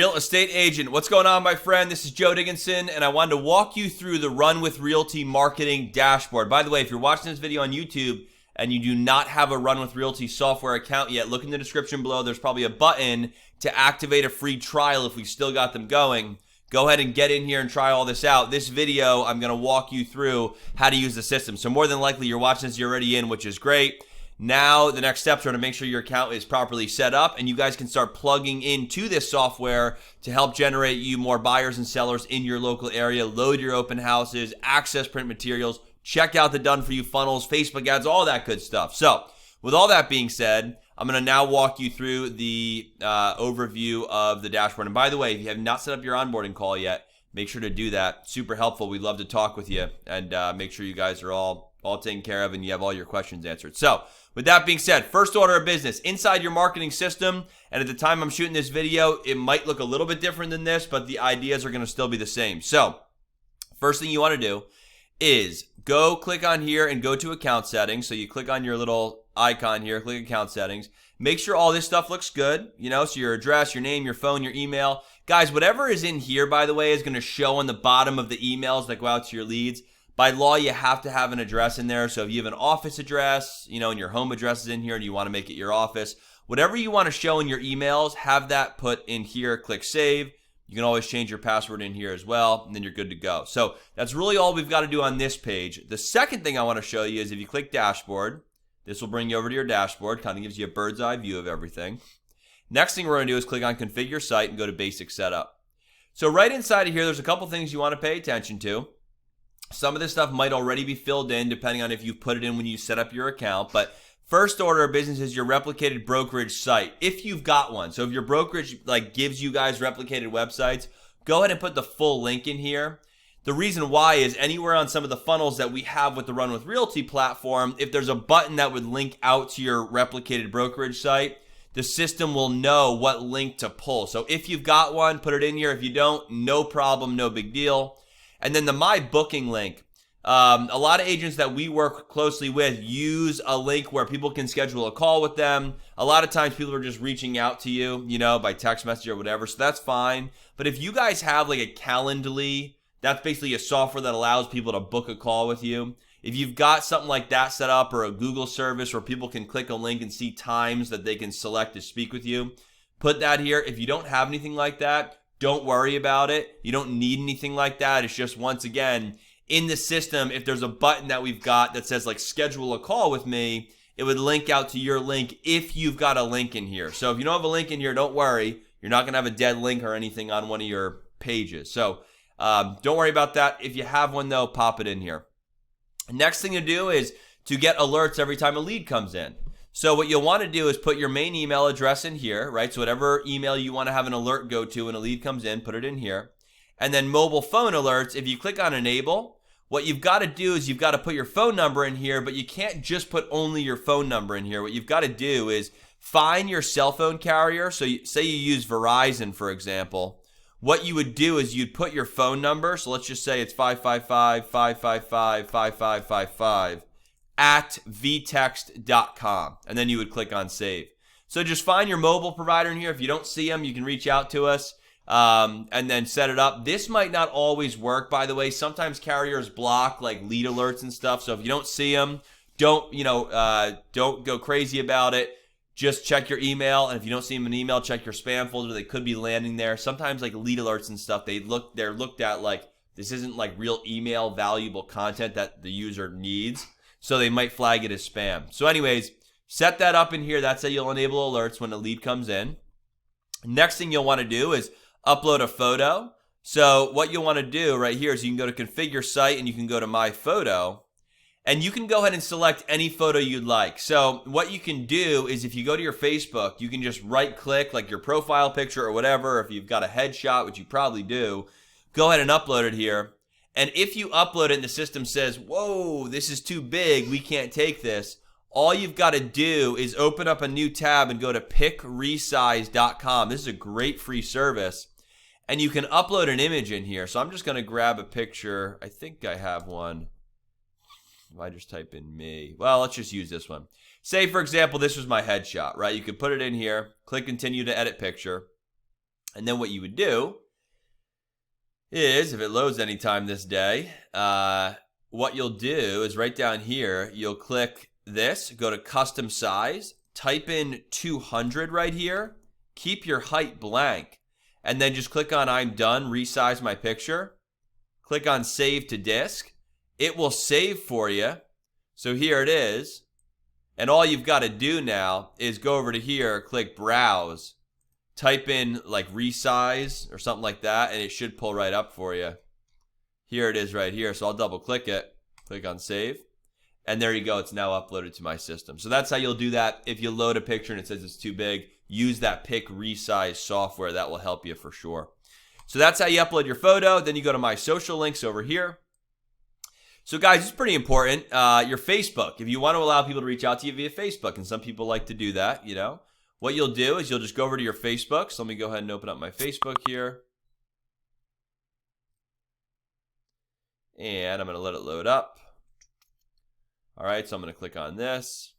Real estate agent. What's going on, my friend? This is Joe Dickinson, and I wanted to walk you through the Run with Realty marketing dashboard. By the way, if you're watching this video on YouTube and you do not have a Run with Realty software account yet, look in the description below. There's probably a button to activate a free trial if we still got them going. Go ahead and get in here and try all this out. This video, I'm going to walk you through how to use the system. So more than likely, you're watching this, you're already in, which is great. Now, the next steps are to make sure your account is properly set up and you guys can start plugging into this software to help generate you more buyers and sellers in your local area, load your open houses, access print materials, check out the done for you funnels, Facebook ads, all that good stuff. So, with all that being said, I'm going to now walk you through the overview of the dashboard. And by the way, if you have not set up your onboarding call yet, make sure to do that. Super helpful. We'd love to talk with you and make sure you guys are all taken care of and you have all your questions answered. So, with that being said, first order of business, inside your marketing system, and at the time I'm shooting this video, it might look a little bit different than this, but the ideas are going to still be the same. So, first thing you want to do is go click on here and go to account settings. So you click on your little icon here, click account settings. Make sure all this stuff looks good, so your address, your name, your phone, your email. Guys, whatever is in here, by the way, is going to show on the bottom of the emails that go out to your leads. By law, you have to have an address in there. So if you have an office address, and your home address is in here and you want to make it your office, whatever you want to show in your emails, have that put in here. Click save. You can always change your password in here as well, and then you're good to go. So that's really all we've got to do on this page. The second thing I want to show you is if you click dashboard, this will bring you over to your dashboard, kind of gives you a bird's eye view of everything. Next thing we're going to do is click on configure site and go to basic setup. So right inside of here, there's a couple things you want to pay attention to. Some of this stuff might already be filled in depending on if you put it in when you set up your account. But first order of business is your replicated brokerage site, if you've got one. So if your brokerage gives you guys replicated websites, go ahead and put the full link in here. The reason why is anywhere on some of the funnels that we have with the Run with Realty platform, if there's a button that would link out to your replicated brokerage site, the system will know what link to pull. So if you've got one, put it in here. If you don't, no problem, no big deal. And then the My Booking link. A lot of agents that we work closely with use a link where people can schedule a call with them. A lot of times people are just reaching out to you, by text message or whatever. So that's fine. But if you guys have like a Calendly, that's basically a software that allows people to book a call with you. If you've got something like that set up, or a Google service where people can click a link and see times that they can select to speak with you, put that here. If you don't have anything like that, don't worry about it. You don't need anything like that. It's just, once again, in the system, if there's a button that we've got that says schedule a call with me, it would link out to your link if you've got a link in here. So if you don't have a link in here, don't worry. You're not going to have a dead link or anything on one of your pages. So don't worry about that. If you have one, though, pop it in here. Next thing to do is to get alerts every time a lead comes in. So what you'll want to do is put your main email address in here, right? So whatever email you want to have an alert go to when a lead comes in, put it in here. And then mobile phone alerts, if you click on enable, what you've got to do is you've got to put your phone number in here, but you can't just put only your phone number in here. What you've got to do is find your cell phone carrier. So say you use Verizon, for example. What you would do is you'd put your phone number. So let's just say it's 555-555-5555. at vtext.com, and then you would click on save. So just find your mobile provider in here. If you don't see them, you can reach out to us and then set it up. This might not always work, by the way. Sometimes carriers block lead alerts and stuff. So if you don't see them, don't go crazy about it. Just check your email, and if you don't see them in email, check your spam folder. They could be landing there. Sometimes lead alerts and stuff, they're looked at this isn't real email valuable content that the user needs. So they might flag it as spam. So anyways, set that up in here. That's how you'll enable alerts when a lead comes in. Next thing you'll want to do is upload a photo. So what you'll want to do right here is you can go to configure site and you can go to my photo. And you can go ahead and select any photo you'd like. So what you can do is if you go to your Facebook, you can just right click your profile picture or whatever. If you've got a headshot, which you probably do, go ahead and upload it here. And if you upload it and the system says, whoa, this is too big, we can't take this, all you've got to do is open up a new tab and go to picresize.com. This is a great free service. And you can upload an image in here. So I'm just going to grab a picture. I think I have one. If I just type in me. Well, let's just use this one. Say, for example, this was my headshot, right? You could put it in here, click continue to edit picture. And then what you would do is, if it loads anytime this day, what you'll do is right down here, you'll click this, go to custom size, type in 200 right here, keep your height blank, and then just click on I'm done, resize my picture, click on save to disk. It will save for you. So here it is. And all you've got to do now is go over to here, click browse, type in like resize or something like that, and it should pull right up for you. Here it is right here. So I'll double click it, click on save, and there you go. It's now uploaded to my system. So that's how you'll do that. If you load a picture and it says it's too big, use that pick resize software. That will help you for sure. So that's how you upload your photo. Then you go to my social links over here. So guys, it's pretty important. Your Facebook, if you want to allow people to reach out to you via Facebook, and some people like to do that, you know, what you'll do is you'll just go over to your Facebook. So let me go ahead and open up my Facebook here. And I'm going to let it load up. All right, so I'm going to click on this.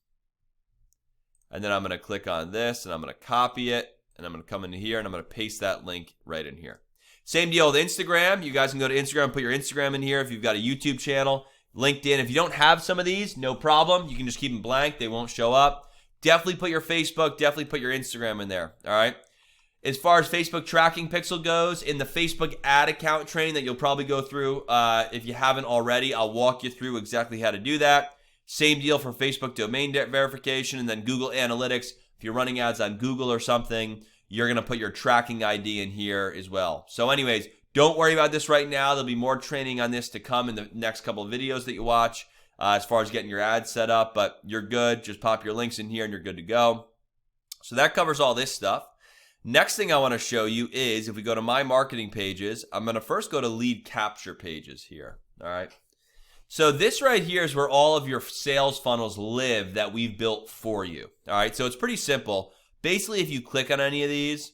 And then I'm going to click on this, and I'm going to copy it. And I'm going to come into here, and I'm going to paste that link right in here. Same deal with Instagram. You guys can go to Instagram and put your Instagram in here if you've got a YouTube channel. LinkedIn, if you don't have some of these, no problem. You can just keep them blank. They won't show up. Definitely put your Facebook, definitely put your Instagram in there, all right? As far as Facebook tracking pixel goes, in the Facebook ad account training that you'll probably go through, if you haven't already, I'll walk you through exactly how to do that. Same deal for Facebook domain verification, and then Google Analytics. If you're running ads on Google or something, you're going to put your tracking ID in here as well. So anyways, don't worry about this right now. There'll be more training on this to come in the next couple of videos that you watch as far as getting your ads set up, but you're good. Just pop your links in here and you're good to go. So that covers all this stuff. Next thing I want to show you is if we go to my marketing pages, I'm going to first go to lead capture pages here. All right. So this right here is where all of your sales funnels live that we've built for you. All right. So it's pretty simple. Basically, if you click on any of these,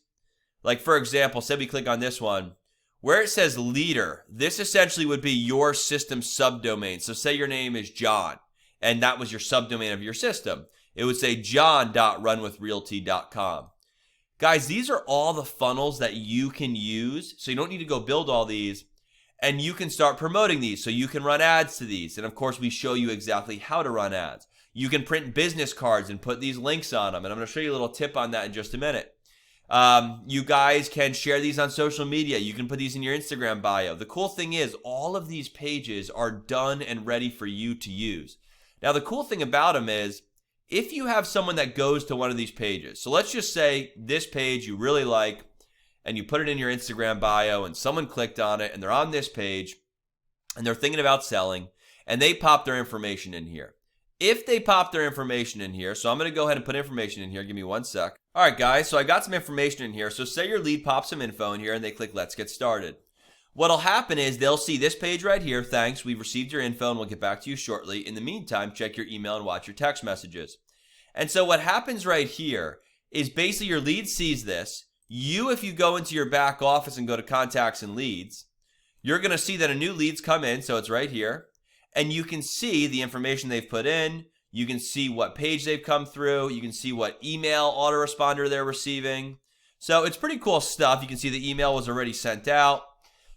like for example, say we click on this one, where it says leader, this essentially would be your system subdomain. So say your name is John, and that was your subdomain of your system. It would say john.runwithrealty.com. Guys, these are all the funnels that you can use. So you don't need to go build all these, and you can start promoting these. So you can run ads to these. And of course, we show you exactly how to run ads. You can print business cards and put these links on them. And I'm going to show you a little tip on that in just a minute. You guys can share these on social media. You can put these in your Instagram bio. The cool thing is all of these pages are done and ready for you to use. Now, the cool thing about them is if you have someone that goes to one of these pages, so let's just say this page you really like, and you put it in your Instagram bio and someone clicked on it and they're on this page and they're thinking about selling and they pop their information in here. If they pop their information in here, so I'm going to go ahead and put information in here. Give me one sec. All right, guys, so I got some information in here. So say your lead pops some info in here and they click, let's get started. What'll happen is they'll see this page right here. Thanks, we've received your info and we'll get back to you shortly. In the meantime, check your email and watch your text messages. And so what happens right here is basically your lead sees this. You, if you go into your back office and go to contacts and leads, you're going to see that a new lead's come in. So it's right here. And you can see the information they've put in. You can see what page they've come through. You can see what email autoresponder they're receiving. So it's pretty cool stuff. You can see the email was already sent out.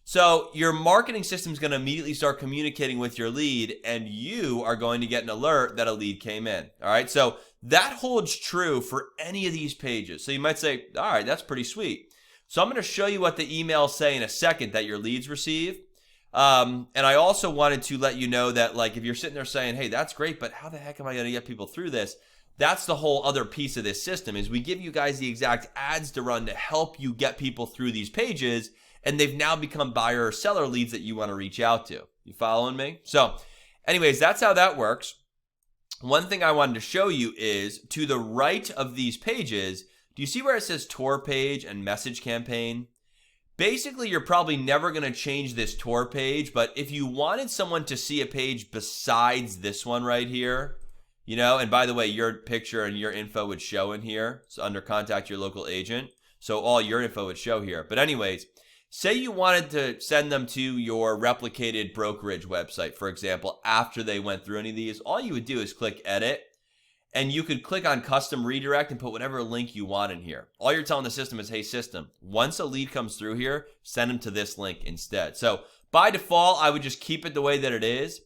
So your marketing system is going to immediately start communicating with your lead, and you are going to get an alert that a lead came in. All right. So that holds true for any of these pages. So you might say, all right, that's pretty sweet. So I'm going to show you what the emails say in a second that your leads receive. And I also wanted to let you know that, like, if you're sitting there saying, hey, that's great, but how the heck am I going to get people through this? That's the whole other piece of this system is we give you guys the exact ads to run to help you get people through these pages. And they've now become buyer or seller leads that you want to reach out to. You following me? So anyways, that's how that works. One thing I wanted to show you is to the right of these pages, do you see where it says tour page and message campaign? Basically, you're probably never going to change this tour page, but if you wanted someone to see a page besides this one right here, you know, and by the way, your picture and your info would show in here. So under contact your local agent. So all your info would show here. But anyways, say you wanted to send them to your replicated brokerage website, for example, after they went through any of these, all you would do is click edit. and you could click on custom redirect and put whatever link you want in here. All you're telling the system is, hey system, once a lead comes through here, send them to this link instead. So by default, I would just keep it the way that it is.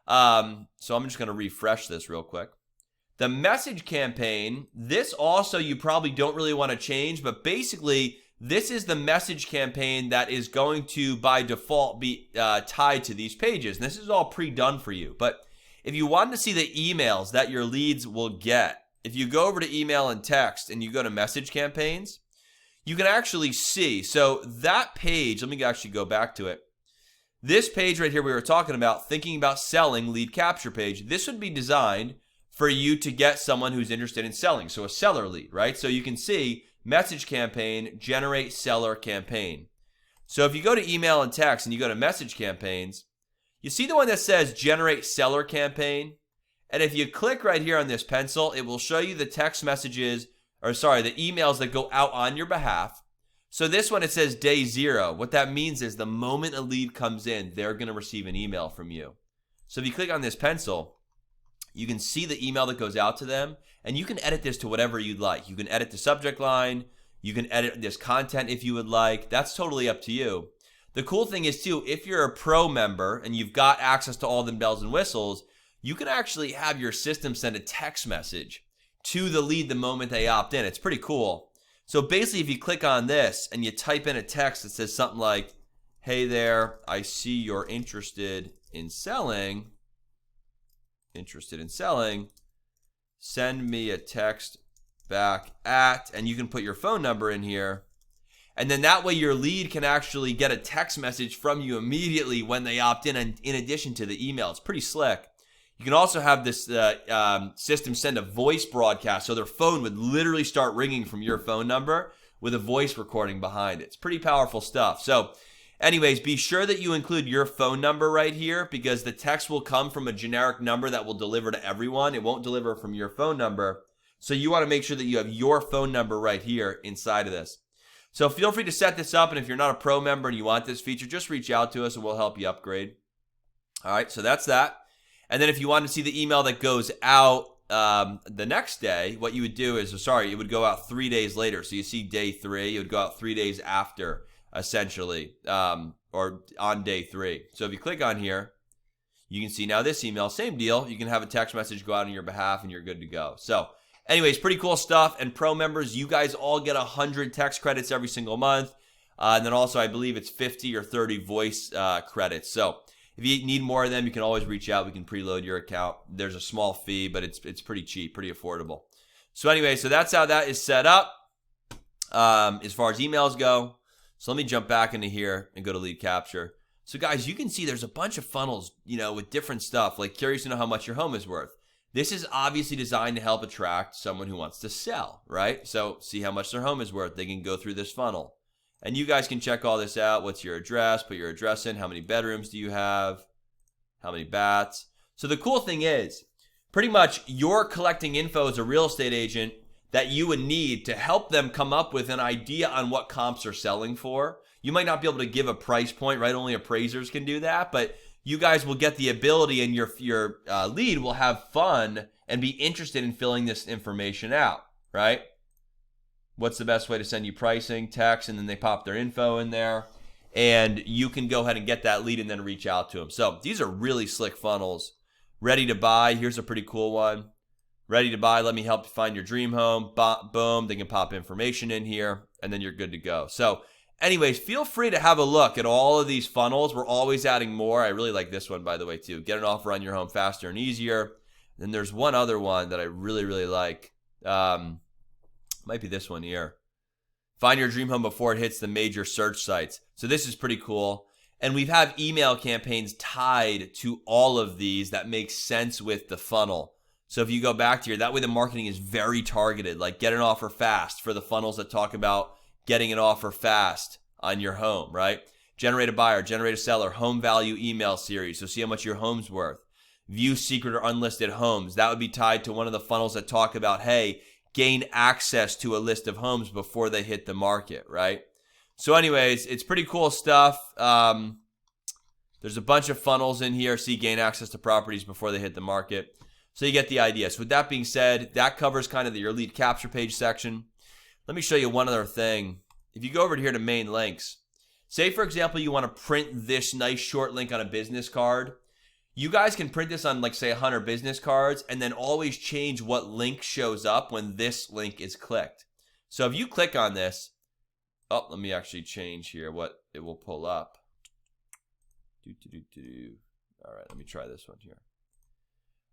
So I'm just going to refresh this real quick. The message campaign, this also you probably don't really want to change, but basically this is the message campaign that is going to by default be tied to these pages. And this is all pre-done for you. But if you want to see the emails that your leads will get, if you go over to email and text and you go to message campaigns, you can actually see. So that page, let me actually go back to it. This page right here we were talking about, thinking about selling lead capture page, this would be designed for you to get someone who's interested in selling. So a seller lead, right? So you can see message campaign, generate seller campaign. So if you go to email and text and you go to message campaigns, you see the one that says generate seller campaign. And if you click right here on this pencil, it will show you the text messages, or sorry, the emails that go out on your behalf. So this one, it says day 0. What that means is the moment a lead comes in, they're going to receive an email from you. So if you click on this pencil, you can see the email that goes out to them, and you can edit this to whatever you'd like. You can edit the subject line. You can edit this content if you would like. That's totally up to you. The cool thing is, too, if you're a pro member and you've got access to all the bells and whistles, you can actually have your system send a text message to the lead the moment they opt in. It's pretty cool. So basically, if you click on this and you type in a text that says something like, hey there, I see you're interested in selling, send me a text back at, and you can put your phone number in here. And then that way your lead can actually get a text message from you immediately when they opt in addition to the email. It's pretty slick. You can also have this system send a voice broadcast, so their phone would literally start ringing from your phone number with a voice recording behind it. It's pretty powerful stuff. So anyways, be sure that you include your phone number right here, because the text will come from a generic number that will deliver to everyone. It won't deliver from your phone number. So you want to make sure that you have your phone number right here inside of this. So feel free to set this up, and if you're not a pro member and you want this feature, just reach out to us and we'll help you upgrade. All right, so that's that. And then if you want to see the email that goes out the next day, what you would do is, it would go out 3 days later. So you see day 3, it would go out 3 days after, essentially, or on day 3. So if you click on here, you can see now this email, same deal. You can have a text message go out on your behalf and you're good to go. So anyways, pretty cool stuff. And pro members, you guys all get 100 text credits every single month. And then also, I believe it's 50 or 30 voice credits. So if you need more of them, you can always reach out. We can preload your account. There's a small fee, but it's pretty cheap, pretty affordable. So anyway, so that's how that is set up as far as emails go. So let me jump back into here and go to lead capture. So guys, you can see there's a bunch of funnels, with different stuff, like curious to know how much your home is worth. This is obviously designed to help attract someone who wants to sell, right? So see how much their home is worth. They can go through this funnel. And you guys can check all this out. What's your address? Put your address in. How many bedrooms do you have? How many baths? So the cool thing is, pretty much you're collecting info as a real estate agent that you would need to help them come up with an idea on what comps are selling for. You might not be able to give a price point, right? Only appraisers can do that, but you guys will get the ability, and your lead will have fun and be interested in filling this information out, right? What's the best way to send you pricing? Text, and then they pop their info in there, and you can go ahead and get that lead and then reach out to them. So these are really slick funnels. Ready to buy, here's a pretty cool one. Ready to buy, let me help you find your dream home. Boom, they can pop information in here, and then you're good to go. So anyways, feel free to have a look at all of these funnels. We're always adding more. I really like this one, by the way, too. Get an offer on your home faster and easier. Then there's one other one that I really, really like. Might be this one here. Find your dream home before it hits the major search sites. So this is pretty cool. And we have email campaigns tied to all of these that make sense with the funnel. So if you go back to here, that way the marketing is very targeted, like get an offer fast for the funnels that talk about getting an offer fast on your home, right? Generate a buyer, generate a seller, home value email series. So see how much your home's worth. View secret or unlisted homes. That would be tied to one of the funnels that talk about, hey, gain access to a list of homes before they hit the market, right? So anyways, it's pretty cool stuff. There's a bunch of funnels in here. See, gain access to properties before they hit the market. So you get the idea. So with that being said, that covers kind of your lead capture page section. Let me show you one other thing. If you go over here to main links, say for example, you want to print this nice short link on a business card. You guys can print this on like say 100 business cards and then always change what link shows up when this link is clicked. So if you click on this, oh, let me actually change here what it will pull up. All right, let me try this one here.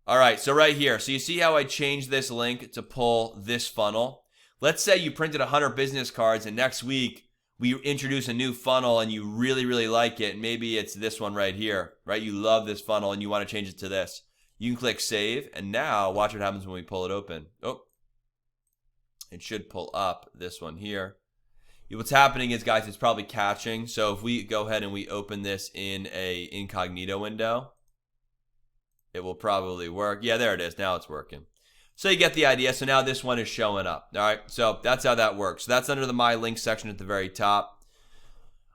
All right, so right here, so you see how I changed this link to pull this funnel? Let's say you printed 100 business cards and next week we introduce a new funnel and you really, really like it. Maybe it's this one right here, right? You love this funnel and you want to change it to this. You can click save, and now watch what happens when we pull it open. Oh, it should pull up this one here. What's happening is, guys, it's probably catching. So if we go ahead and we open this in a incognito window, it will probably work. Yeah, there it is. Now it's working. So you get the idea. So now this one is showing up. All right, so that's how that works. So that's under the My Links section at the very top.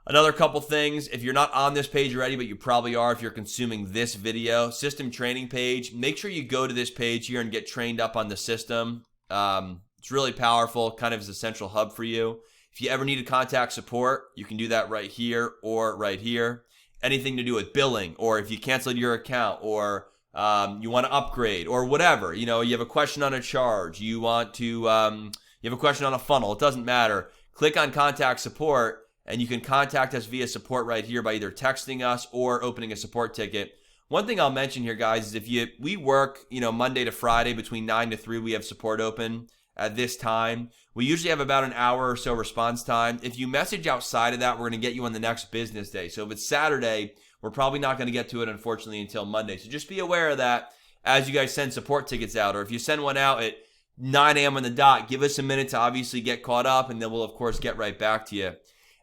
Another couple things. If you're not on this page already, but you probably are if you're consuming this video, system training page, make sure you go to this page here and get trained up on the system. It's really powerful, kind of as a central hub for you. If you ever need to contact support, you can do that right here or right here. Anything to do with billing, or if you canceled your account, or you want to upgrade, or whatever. You know, you have a question on a charge, you want to, you have a question on a funnel. It doesn't matter. Click on contact support, and you can contact us via support right here by either texting us or opening a support ticket. One thing I'll mention here, guys, is we work, Monday to Friday between 9 to 3. We have support open at this time. We usually have about an hour or so response time. If you message outside of that, we're going to get you on the next business day. So if it's Saturday, we're probably not going to get to it, unfortunately, until Monday. So just be aware of that as you guys send support tickets out. Or if you send one out at 9 a.m. on the dot, give us a minute to obviously get caught up, and then we'll, of course, get right back to you.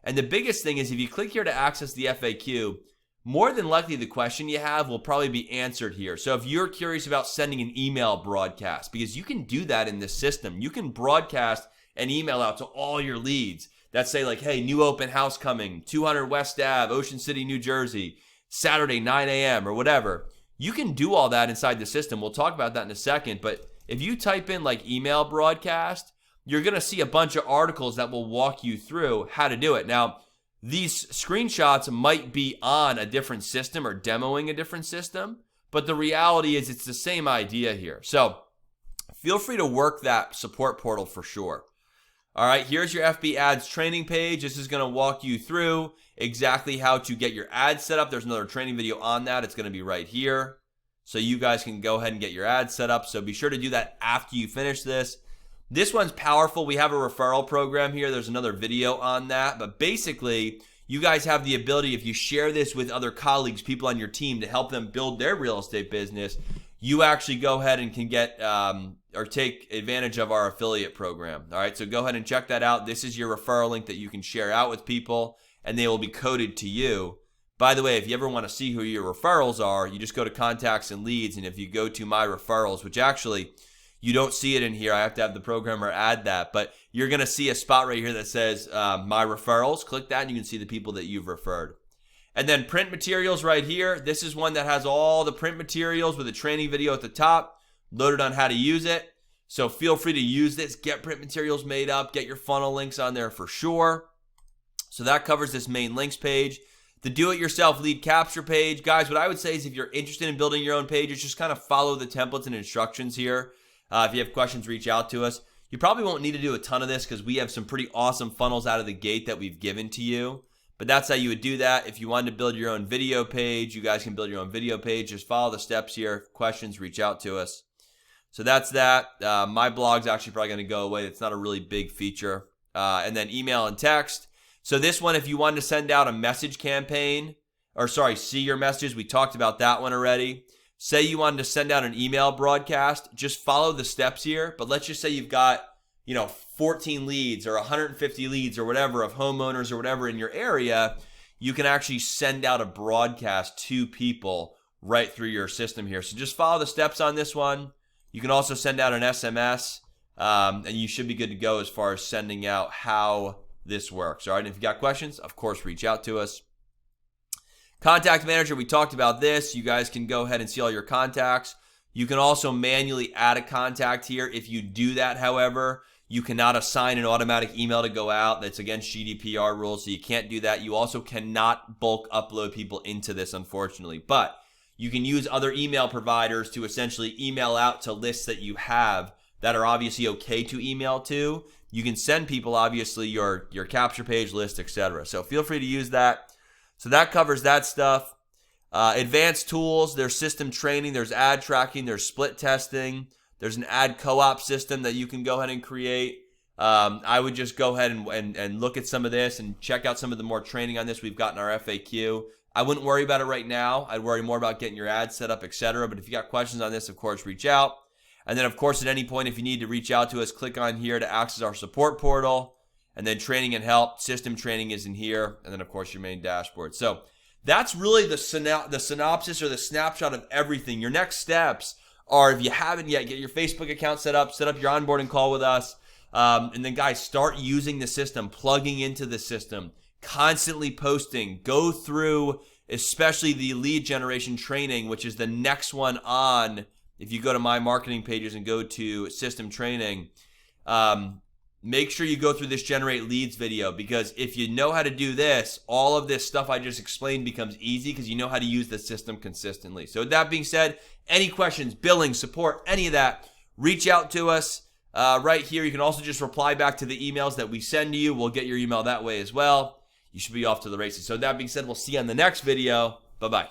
And the biggest thing is if you click here to access the FAQ, more than likely the question you have will probably be answered here. So if you're curious about sending an email broadcast, because you can do that in this system, you can broadcast an email out to all your leads that say like, hey, new open house coming, 200 West Ave, Ocean City, New Jersey, Saturday, 9 a.m. or whatever. You can do all that inside the system. We'll talk about that in a second. But if you type in like email broadcast, you're going to see a bunch of articles that will walk you through how to do it. Now, these screenshots might be on a different system or demoing a different system, but the reality is it's the same idea here. So feel free to work that support portal for sure. All right, here's your FB ads training page. This is going to walk you through exactly how to get your ads set up. There's another training video on that. It's going to be right here. So you guys can go ahead and get your ads set up. So be sure to do that after you finish this. This one's powerful. We have a referral program here. There's another video on that. But basically, you guys have the ability, if you share this with other colleagues, people on your team, to help them build their real estate business, you actually go ahead and can get or take advantage of our affiliate program. All right, so go ahead and check that out. This is your referral link that you can share out with people, and they will be coded to you. By the way, if you ever want to see who your referrals are, you just go to contacts and leads, and if you go to my referrals, which actually you don't see it in here, I have to have the programmer add that, but you're going to see a spot right here that says my referrals. Click that and you can see the people that you've referred. And then print materials right here. This is one that has all the print materials with a training video at the top, loaded on how to use it. So feel free to use this, get print materials made up, get your funnel links on there for sure. So that covers this main links page. The do-it-yourself lead capture page. Guys, what I would say is if you're interested in building your own pages, just kind of follow the templates and instructions here. If you have questions, reach out to us. You probably won't need to do a ton of this because we have some pretty awesome funnels out of the gate that we've given to you. But that's how you would do that. If you wanted to build your own video page, you guys can build your own video page. Just follow the steps here. Questions, reach out to us. So that's that. My blog's actually probably going to go away. It's not a really big feature. And then email and text. So this one, if you wanted to send out a message campaign, or sorry, see your messages, we talked about that one already. Say you wanted to send out an email broadcast, just follow the steps here. But let's just say you've got, 14 leads or 150 leads or whatever of homeowners or whatever in your area. You can actually send out a broadcast to people right through your system here. So just follow the steps on this one. You can also send out an SMS, and you should be good to go as far as sending out how this works. All right, and if you got questions, of course, reach out to us. Contact manager, we talked about this. You guys can go ahead and see all your contacts. You can also manually add a contact here. If you do that, however, you cannot assign an automatic email to go out. That's against GDPR rules, so you can't do that. You also cannot bulk upload people into this, unfortunately. But you can use other email providers to essentially email out to lists that you have that are obviously okay to email to. You can send people, obviously, your capture page list, etc. So feel free to use that. So that covers that stuff. Advanced tools, there's system training, there's ad tracking, there's split testing, there's an ad co-op system that you can go ahead and create. I would just go ahead and look at some of this and check out some of the more training on this we've got in our FAQ. I wouldn't worry about it right now. I'd worry more about getting your ads set up, etc. But if you got questions on this, of course, reach out. And then, of course, at any point, if you need to reach out to us, click on here to access our support portal. And then training and help, system training is in here. And then, of course, your main dashboard. So that's really the synopsis or the snapshot of everything. Your next steps are, if you haven't yet, get your Facebook account set up your onboarding call with us. And then, guys, start using the system, plugging into the system, constantly posting. Go through, especially the lead generation training, which is the next one on. If you go to my marketing pages and go to system training, make sure you go through this generate leads video, because if you know how to do this, all of this stuff I just explained becomes easy because you know how to use the system consistently. So with that being said, any questions, billing, support, any of that, reach out to us right here. You can also just reply back to the emails that we send to you. We'll get your email that way as well. You should be off to the races. So with that being said, we'll see you on the next video. Bye-bye.